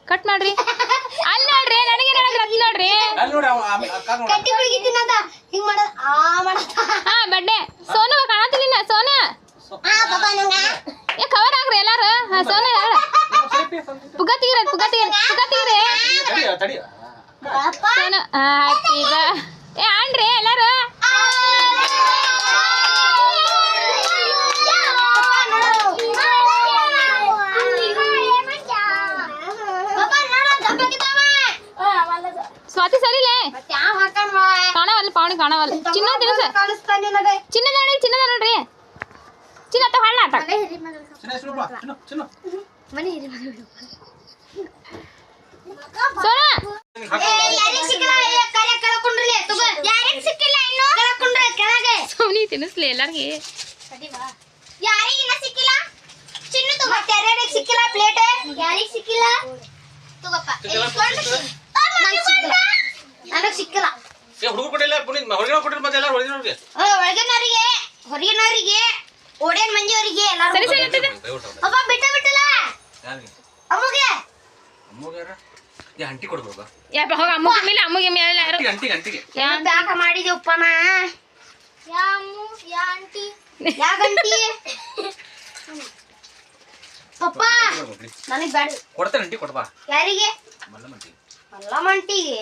cut ಮಾಡ್ರಿ ಅಲ್ಲಿ ನೋಡ್ರಿ ನನಗೆ ನೋಡ್ರಿ ಕಟ್ಟಿ ಹುಡುಗಿ ತಿನ್ನದ ಹಿಂಗ್ ಮಾಡ ಹಾ ಬಡ್ಡೆ ಸೋನು ಕಾಣತಿಲ್ಲ ಸೋನು ಏ ಕವರ್ ಆಗ್ರಿ ಎಲ್ಲಾರು ಸೋನು ಪುಗ್ಗ ತೀರ ಸೋನು ಹ್ಯಾಪಿ ಏ ಆಣ್ರಿ ಎಲ್ಲಾರು ಸ್ವಾತಿ ಸರಿಲೇ ಕಾಣವಲ್ಲ ಪಾವಣಿ ಕಾಣವಲ್ಲ ಚಿನ್ನ ತಿನ್ಸ ಚಿನ್ನದ ನೋಡ್ರಿ ಚಿನ್ನ ತ ಹಳ್ಳ ಆಟ ಸೋನಿ ತಿನ್ನಿಸ್ಲಿ ಎಲ್ಲಾರ್ಗಿ ನನಗ್ ಸಿಕ್ಕಿಲ್ಲ ಹೊರಗಿನವರಿಗೆ ಓಡೇನ್ ಮಂಜಿಯವರಿಗೆ ಎಲ್ಲಾರು ಬಿಟ್ಟಲ್ಲ ಅಮ್ಮಗೆ ಅಂಟಿ ಕೊಡ್ಬೋದ ಹೋಗ ಅಮ್ಮಗೆ ಮೇಲೆ ಅಮ್ಮಗೆ ಮೇಲೆ ಬ್ಯಾಗ ಮಾಡಿದೆವಪ್ಪನ ಯಾಗಂಟಿ ಪಪ್ಪ ನನಗ್ ಬ್ಯಾಡ ಕೊಡ್ತೇನೆ ಅಂಟಿ ಕೊಡ್ಬಾ ಯಾರಿಗೆ ಮಲ್ಲಮಂಟಿ ಮಲ್ಲಮಂಟಿಗೆ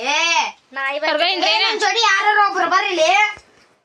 ಜೋಡಿ ಯಾರು ಒಬ್ರು ಬರ್ರಿ